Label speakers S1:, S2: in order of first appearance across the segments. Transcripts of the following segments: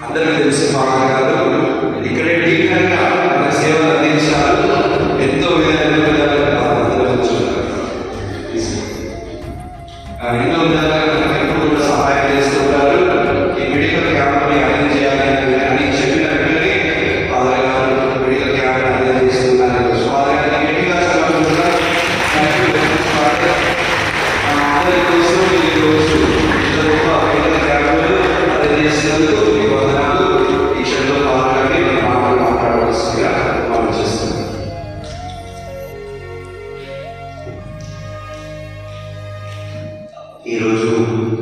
S1: అందరికీ తెలిసిన ఫాదర్ గారు ఇక్కడే టీచర్గా మన సేవలు అందించారు. ఎంతో విధాలుగా ఎన్నో విధాలుగా ఎప్పుడు కూడా సహాయం చేస్తుంటారు. ఈ మెడికల్ క్యాంప్ని అరేంజ్ చేయాలి అని చెప్పిన వెంటనే ఫాదర్ గారు మెడికల్ క్యాంప్ అరేంజ్ చేస్తున్నారు. ఫాదర్ గారు గట్టిగా అందరి కోసం ఈ రోజు మెడికల్ క్యాంపులు అరేంజ్ చేసినందుకు
S2: ఈరోజు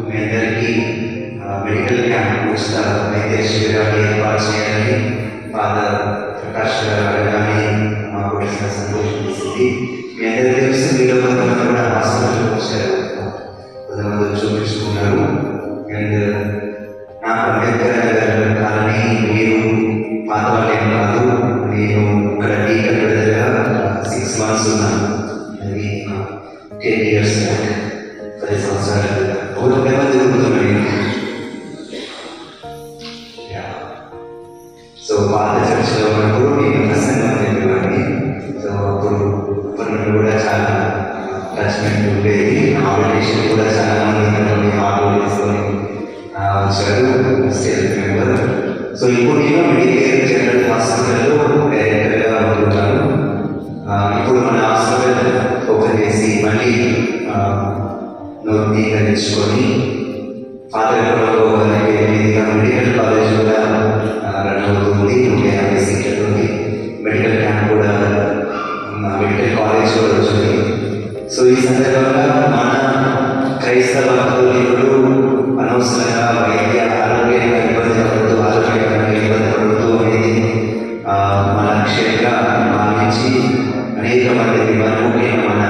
S2: మీ అందరికీ మెడికల్ క్యాంప్ ఉచిత వైద్య శిబిరాలు ఏర్పాటు చేయాలని ఫాదర్ ప్రకాష్ గారు అడగానే మాకు వచ్చిన సంతోషం ఇస్తుంది. మీ అందరికీ తెలిసి మీలో కొంతమంది కూడా హాస్పిటల్కి వచ్చారు, కొంతమంది చూపించుకున్నారు. అండ్ నాకు అంబేద్కర్ గారు కాలని మీరు పాత వాళ్ళు ఏం కాదు, నేను ఇక్కడ టీకా పెడదగా 6 months ఉన్నాను. అది 10 years బ్యాక్, 10 సంవత్సరాలు ఒక నెమ్మది జరుగుతున్నాయి. సో పాత చర్చలో ఉన్నప్పుడు నేను ప్రసంగం చెప్పేవాడిని. సో అప్పుడు కూడా చాలా టచ్మెంట్ ఉండేది. ఆపరేషన్ కూడా చాలా మంది ఆటో తీసుకొని వచ్చారు, స్టేట్ మెంబర్. సో ఇప్పుడు నేను మెడికేర్ జనరల్ హాస్పిటల్లో డైరెక్టర్గా ఉంటున్నాను. ఇప్పుడు మన హాస్పిటల్ ఓపెన్ చేసి మళ్ళీ నూతనీకరించుకొని పాతలో మెడికల్ కాలేజ్ కూడా రన్ అవుతుంది. 150 సీట్లతోటి మెడికల్ క్యాంప్ కూడా మెడికల్ కాలేజ్ కూడా వచ్చింది. సో ఈ సందర్భంగా మన క్రైస్తవ భక్తులు అనవసరంగా వైద్య ఆరోగ్యంగా ఇబ్బంది పడుతూ అనేది మన లక్ష్యంగా భావించి అనేక మందికి ముఖ్యంగా మన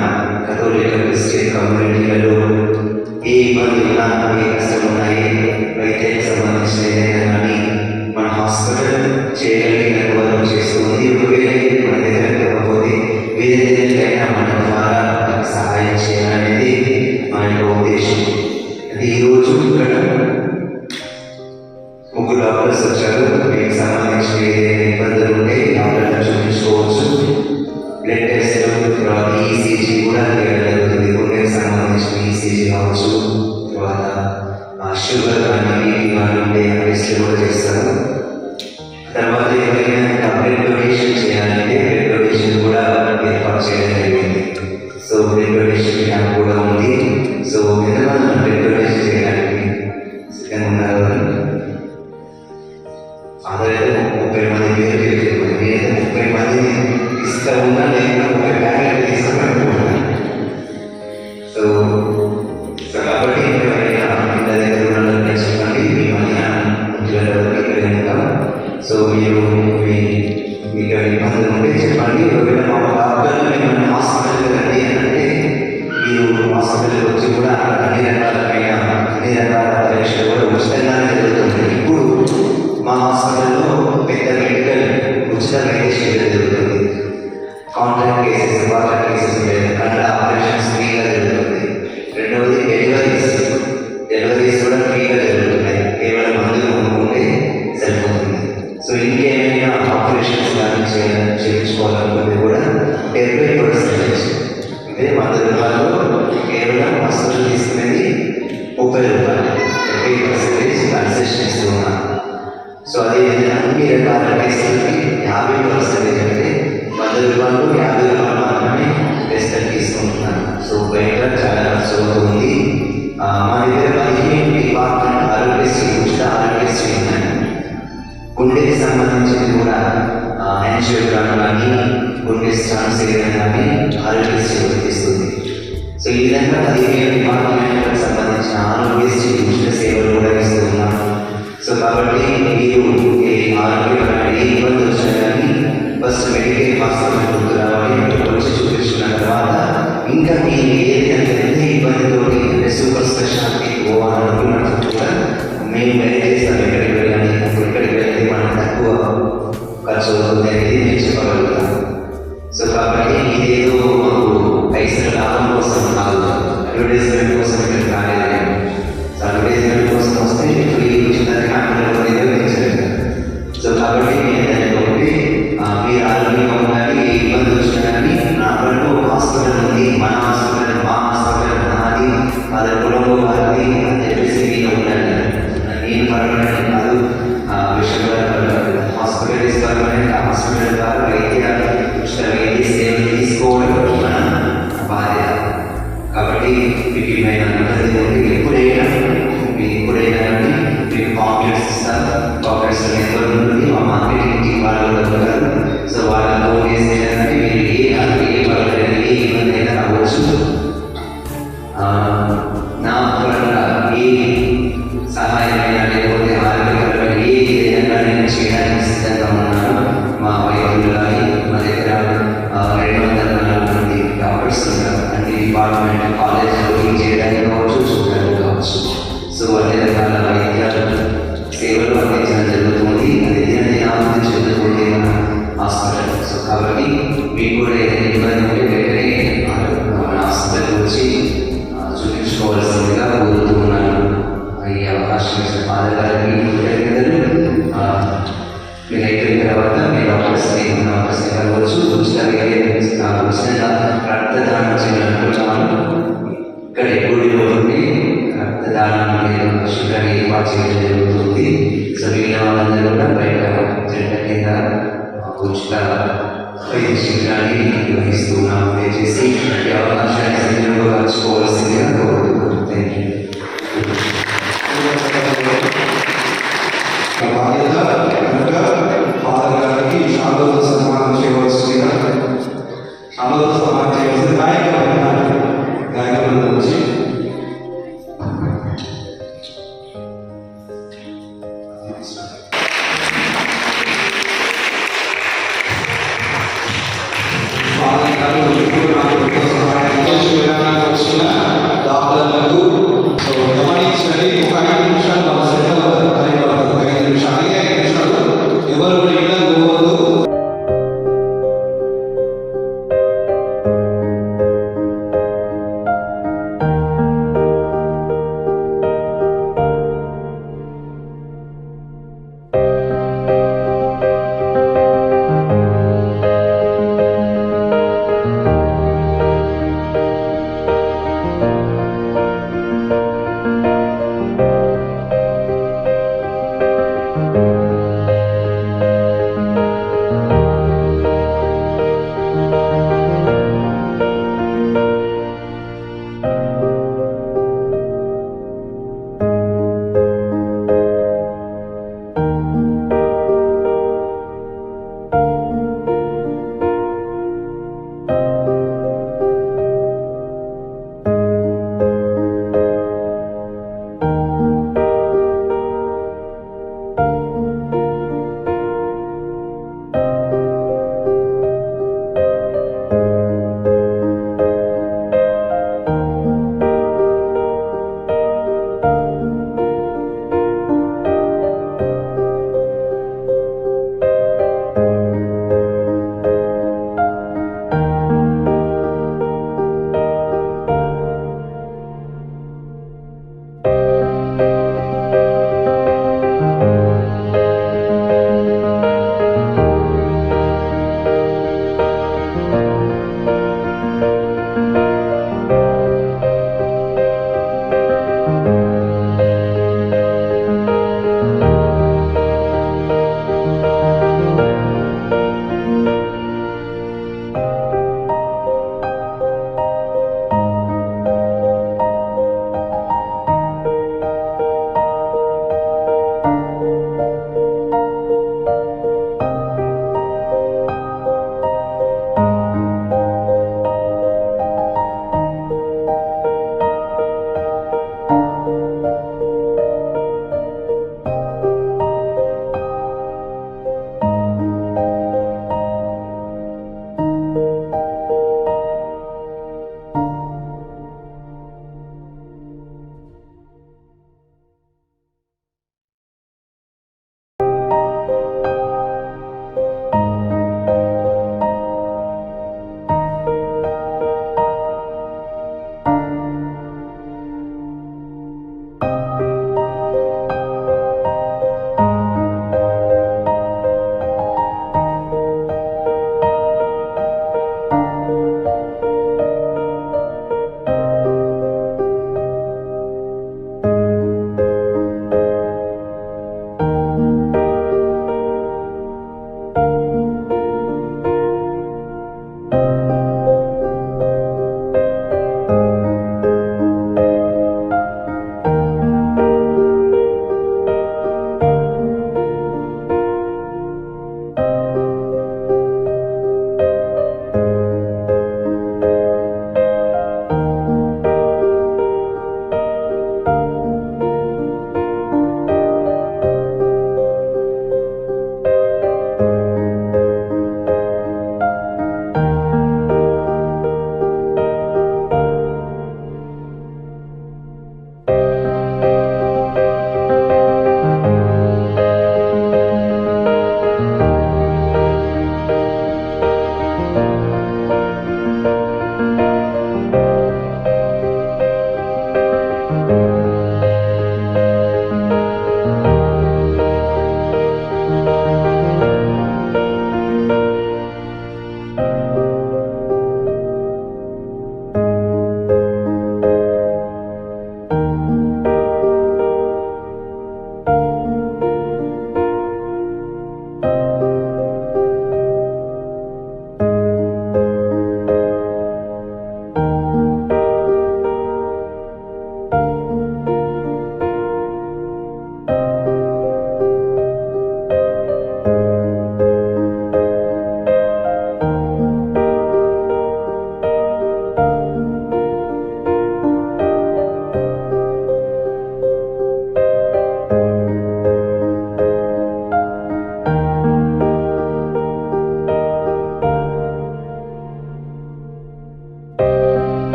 S2: కథోలిక క్రిస్టియన్ కమ్యూనిటీలలో ఏ ఇబ్బంది ఉన్నా, ఏ కష్టం ఉన్నా, ఏ వైద్యానికి సంబంధించిన ఏదైనా కానీ మన హాస్పిటల్ చేయగలిగిన వరకు చేస్తుంది. ఒకవేళ మన దగ్గర ఇవ్వకపోతే వేరే దగ్గరికైనా మన ద్వారా సహాయం చేయాలనేది మన యొక్క ఉద్దేశం. అది ఈరోజు ఇక్కడ 3 డాక్టర్స్ వచ్చారు. మీకు సంబంధించిన ఏదైనా ఇబ్బందులు ఉంటే డాక్టర్ని చూపించుకోవచ్చు. బ్లడ్ టెస్ట్, తర్వాత ఈసీజీ కూడా జరుగుతుంది. గుండెకి సంబంధించిన ఈసీజీ కావచ్చు, తర్వాత షుగర్ కానీ బీపీ కానీ ఉండే టెస్ట్లు కూడా చేస్తారు. తర్వాత ఎవరైనా బ్లడ్ డొనేషన్ చేయాలంటే బ్లడ్ డొనేషన్ కూడా ఏర్పాటు చేయడం జరిగింది. సో బ్లడ్ డొనేషన్ క్యాంప్ కూడా ఉంది. సో ఎంతమంది బ్లడ్ డొనేషన్ చేయడానికి సిద్ధంగా ఉన్నారు? అదైతే 30 మంది పేరు చెప్పారు. నేనైతే 30 మందిని ఇస్తా ఉన్నా, నేను 30 ప్యాకెట్లు తీసుకున్నాను. సో కాబట్టి ఎవరైనా ఇంత దగ్గర ఉండాలని చెప్పండి. మీ మధ్యాహ్నం ఇక్కడ ఉంటాం. సో మీరు మీకు ఇబ్బందులు ఉంటే చెప్పండి. ఒకవేళ మా డాక్టర్లు మిమ్మల్ని హాస్పిటల్కి రండి అని అంటే మీరు హాస్పిటల్కి వచ్చి కూడా అన్ని రకాల పరీక్షలు కూడా ఉచితంగానే జరుగుతుంది. ఇప్పుడు మా హాస్పిటల్లో పెద్ద మెడికల్ ఉచిత వైద్య శిబిరం జరుగుతుంది. కాంట్రాక్ట్ కేసెస్, ఇంపార్టెంట్ కేసెస్ ఉంటాయి, అట్లా ఆపరేషన్స్ ఫ్రీగా జరుగుతుంది. రెండవది డెలివరీస్ కూడా ఫ్రీగా జరుగుతున్నాయి. కేవలం మందులు కొనుక్కుంటే సరిపోతుంది. సో ఇంకేమైనా ఆపరేషన్స్ కానీ చేయించుకోవాలనుకుంటే కూడా 70% అంటే 100 రూపాయలు, కేవలం హాస్పిటల్ తీసుకునేది 30 రూపాయలు. 70% కన్సెషన్ ఇస్తూ ఉన్నాను. సో అదేవిధంగా అన్ని రకాల టెస్టులకి 50% అంటే 100 రూపాయలు, 50 రూపాయలు మాత్రమే టెస్టులు తీసుకుంటున్నాను. సో బయట చాలా ఖర్చు అవుతుంది. మా దగ్గర 15 డిపార్ట్మెంట్ ఆరోగ్యశ్రీ, ఉచిత ఆరోగ్యశ్రీ ఉన్నాయి. గుండెకి సంబంధించింది కూడా యాంజియోగ్రామ్ కానీ గుండె స్టాండ్ చేయడం కానీ ఆరోగ్యశ్రీ వర్తిస్తుంది. సో ఈ విధంగా 15 డిపార్ట్మెంట్లకు సంబంధించిన ఆరోగ్యశ్రీ ఉచిత సేవలు కూడా ఇస్తూ ఉన్నాం. సో కాబట్టి మీరు ఆరోగ్యపరమైన ఏ ఇబ్బంది వచ్చినా కానీ ఫస్ట్ మెడికేట్ హాస్పిటల్ ముందు రావాలి, వచ్చి చూపించుకున్న తర్వాత ఇంకా మీరు ఏదైతే ఇబ్బందితో సూపర్ స్పెషాలిటీ పోవాలనుకున్నప్పుడు కూడా మేము గైడ్ చేస్తాం. ఎక్కడికి వెళ్ళాలి, ఎక్కడికి వెళ్తే మనం తక్కువ ఖర్చు అవుతుంది అనేది మేము చెప్పగలుగుతాం. సో కాబట్టి ఇదేదో మాకు పైసల లాభం కోసం కాదు, అడ్వర్టైజ్మెంట్ కోసం ఇక్కడ రాలేదు. సో అడ్వర్టైజ్మెంట్ కోసం వస్తే ఇప్పుడు ఈ ఉచితంగా క్యాంపులు నిర్వహించలేదు. సో కాబట్టి నేను దాన్ని ఒకటి మీరు ఆరోగ్యంగా ఉండాలి, ఏ ఇబ్బంది వచ్చినా కానీ నాకంటూ ఒక హాస్పిటల్ ఉంది, మన హాస్పిటల్, మా హాస్పిటల్, నాది, అది కుటుంబం వారిది అని చెప్పేసి మీరు ఉండాలి. నేను పర్మనెంట్ కాదు, హాస్పిటల్ పర్మనెంట్. ఆ హాస్పిటల్ ద్వారా ఉచిత వైద్య సేవలు తీసుకోవడం మన బాధ్యత. కాబట్టి మీకు ఏమైనా ఇబ్బంది ఉంటే ఎప్పుడైనా కానీ మీకు కాంప్లెక్స్ ఇస్తారు. కాంప్లెక్స్ నెట్వర్క్ ఉంటుంది, మా మార్కెటింగ్ టీం వాళ్ళు ఉంటారు. సో వాళ్ళ ఫోన్ చేసేదానికి మీరు ఏ ఇబ్బంది అయినా రావచ్చు. నా పరంగా ఏ సహాయమైనా లేకపోతే ఆరోగ్యపరమైన ఏ విధంగా నేను చేయడానికి సిద్ధంగా ఉన్నాను. మా వైద్యులు కానీ మా దగ్గర 240 మంది డాక్టర్స్ ఉన్నారు. అన్ని డిపార్ట్మెంట్ కాలేజ్లో చేయడానికి కావచ్చు, చూడడానికి కావచ్చు. సో అన్ని రకాల వైద్య సేవలు అందించడం జరుగుతుంది. అది దినాభివృద్ధి చెందుతుంది మన హాస్పిటల్. సో కాబట్టి మీకు కూడా ఏదైనా ఇబ్బంది ఉంటే వెంటనే మన హాస్పిటల్కి వచ్చి చూపించుకోవాల్సిందిగా కోరుతూ ఉన్నాను. ఈ అవకాశం ఇచ్చిన ఫాదర్ గారికి కృతజ్ఞతలు. మీరు అయిపోయిన తర్వాత మీ డాక్టర్స్ని కలవచ్చు. ఉచితంగా రక్తదానం చేయాలనుకుంటున్నాను. ఇక్కడ గుడిలో ఉండి రక్తదానం శిబిరాన్ని ఏర్పాటు చేయడం జరుగుతుంది. సో మిగిలిన వాళ్ళందరూ కూడా బయట చెట్ల కింద ఉచిత వైద్య శిబిరాన్ని నిర్వహిస్తున్నాం. దయచేసి ఈ అవకాశాన్ని సద్వినియోగపరచుకోవాల్సిందిగా కోరుతున్నాను. Thank you.
S1: బాధ్యత కనుక ఫాదర్ గారికి చాలా